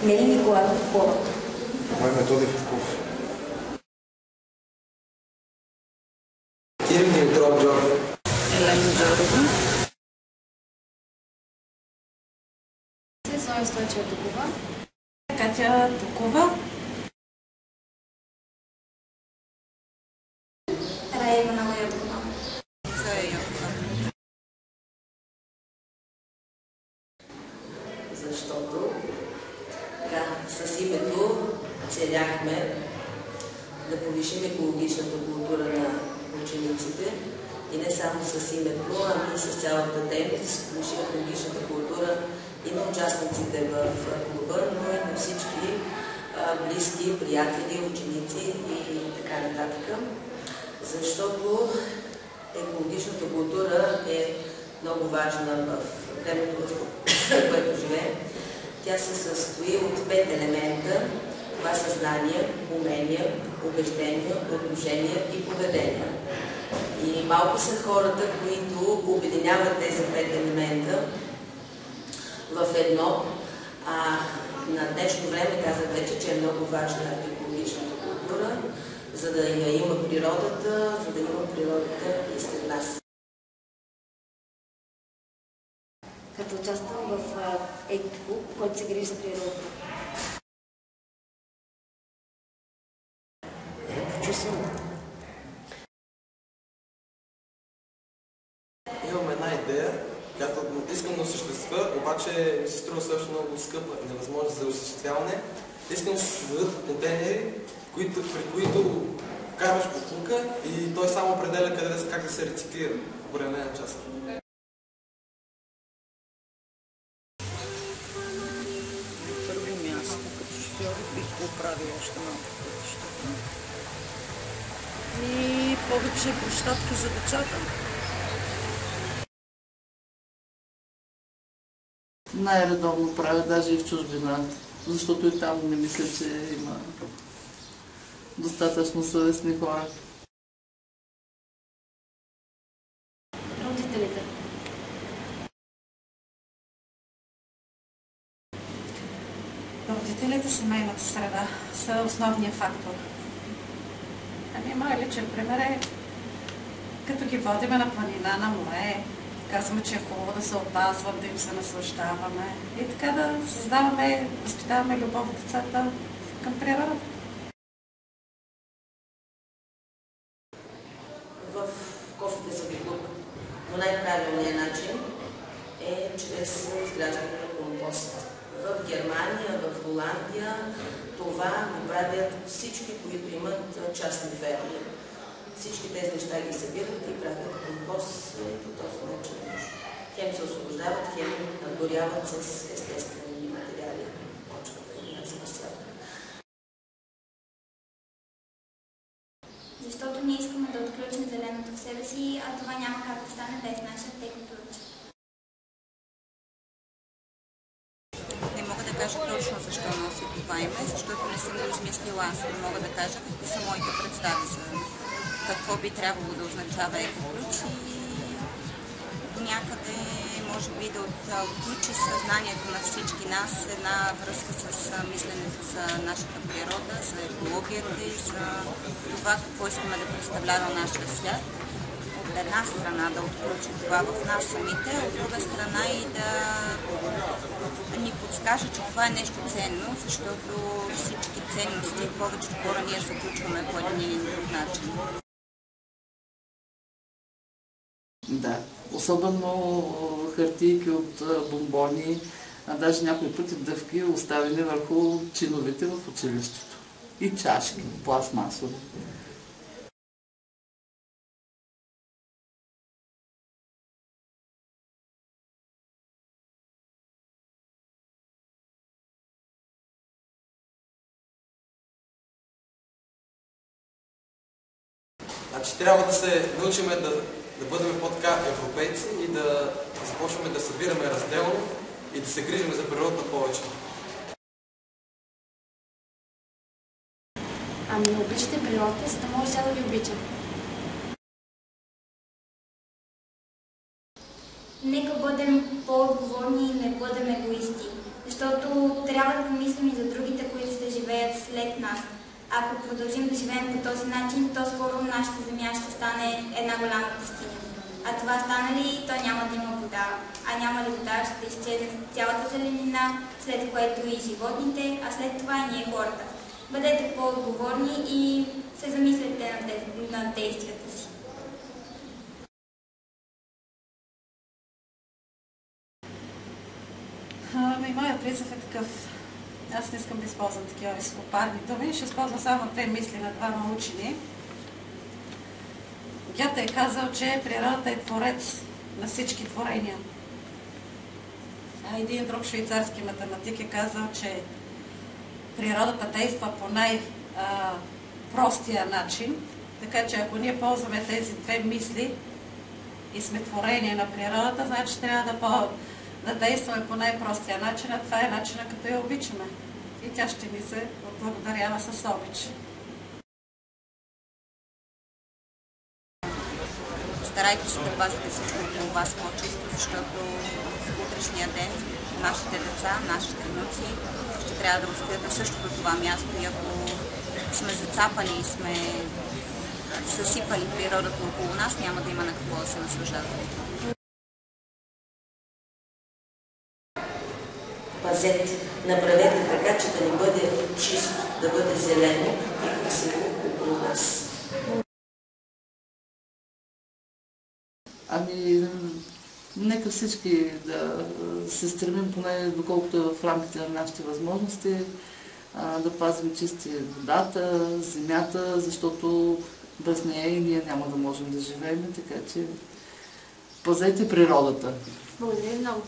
Нели Николаева Попова. Мой Методи Попов. Кирил Димитров Джоров. Елена Джорова. Зоя Стойчева Токова. Катя Токова. Рая Иванова Йорданова. Зоя Йорданова. Защото така, с името целяхме да повишим екологичната култура на учениците и не само с името, ами и с цялата дейност да се повиши екологичната култура и на участниците в клуба, но и на всички близки, приятели, ученици и така нататък. Защото екологичната култура е много важна в времето, в което живеем. Тя се състои от 5 елемента. Това са знания, умения, убеждения, отношения и поведения. И малко са хората, които обединяват тези 5 елемента в едно. На днешно време казах вече, че е много важна екологичната култура, за да я има природата, за да има природата и след нас. Като участвам в екоклуб, който се грижи за природата. Имам една идея, която искам да осъществя, обаче ми се струва също много скъпа и невъзможна за осъществяване. Искам да се създадат контейнери, при които вкарваш боклука и той само определя как да се рециклира в определен час. Първо място, като шофьор бих поправил още малко пътищата. И повече площадки за децата. Най-редовно правя, даже и в чужбина, защото и там не мисля, че има достатъчно съвестни хора. Родителите. Родителите, семейната среда са основния фактор. Моят личен пример е, като ги водиме на планина, на море, казваме, че е хубаво да се опазват, да им се наслаждаваме и така да създаваме, възпитаваме любов в децата към природата. В Кофите за клуб, но най-правилният начин е чрез изграждане на компост. В Германия, в Холандия това го правят всички, които имат частни ферми. Всички тези неща ги събират и правят компост по този начин. Хем се освобождават, хем нагоряват с естествени материали. Почвата и не замърсяват. Защото ние искаме да отключим зеленото в себе си, а това няма как да стане без нашия екоключ. Не мога да кажа точно защо носи това име, защото не съм го измислила аз. Не мога да кажа какви са моите представи за какво би трябвало да означава екоключ и до някъде може би да отключи съзнанието на всички нас една връзка с мисленето за нашата природа, за екологията и за това какво искаме да представлява нашия свят. От една страна да отключи това в нас самите, от друга страна и да ни подскаже, че това е нещо ценно, защото всички ценности, повечето хора ние се включваме по един или друг начин. Да, особено хартийки от бомбони, а даже някои пъти дъвки оставени върху чиновете в училището. И чашки, пластмасови. Значи трябва да се научим да бъдем по-така европейци и да започваме да събираме разделно и да се грижим за природата повече. Ами обичате природата, за да може тя да ви обича. Нека бъдем по-отговорни и не бъдем егоисти, Защото трябва да помислим и за другите, които ще живеят след нас. Ако продължим да живеем по този начин, то скоро нашата земя ще стане една голяма пустиня. А това стане ли, то няма да има вода. А няма ли вода, ще изчезне цялата зеленина, след което и животните, а след това и ние хората. Бъдете по-отговорни и се замислете над действията си. Моят призъв е такъв. Аз не искам да използвам такива изкопарни думи, ще използвам само две мисли на двама учени. Гьоте е казал, че природата е творец на всички творения. А един друг швейцарски математик е казал, че природата действа по най-простия начин, така че ако ние ползваме тези две мисли и сме творение на природата, значи трябва да действаме по най-простия начин, а това е начина като я обичаме. И тя ще ни се отблагодарява с обич. Старайте се да пазите всичко около вас по-чисто, защото в утрешния ден нашите деца, нашите внуци ще трябва да разстоят същото това място и ако сме зацапали и сме съсипали природата около нас, няма да има на какво да се наслаждаваме. Пазете, направете така, че да ни бъде чисто, да бъде зелено и красиво около нас. Нека всички да се стремим, поне доколкото е в рамките на нашите възможности, да пазим чисти водата, земята, защото без нея и ние няма да можем да живеем, така че пазете природата. Благодаря много.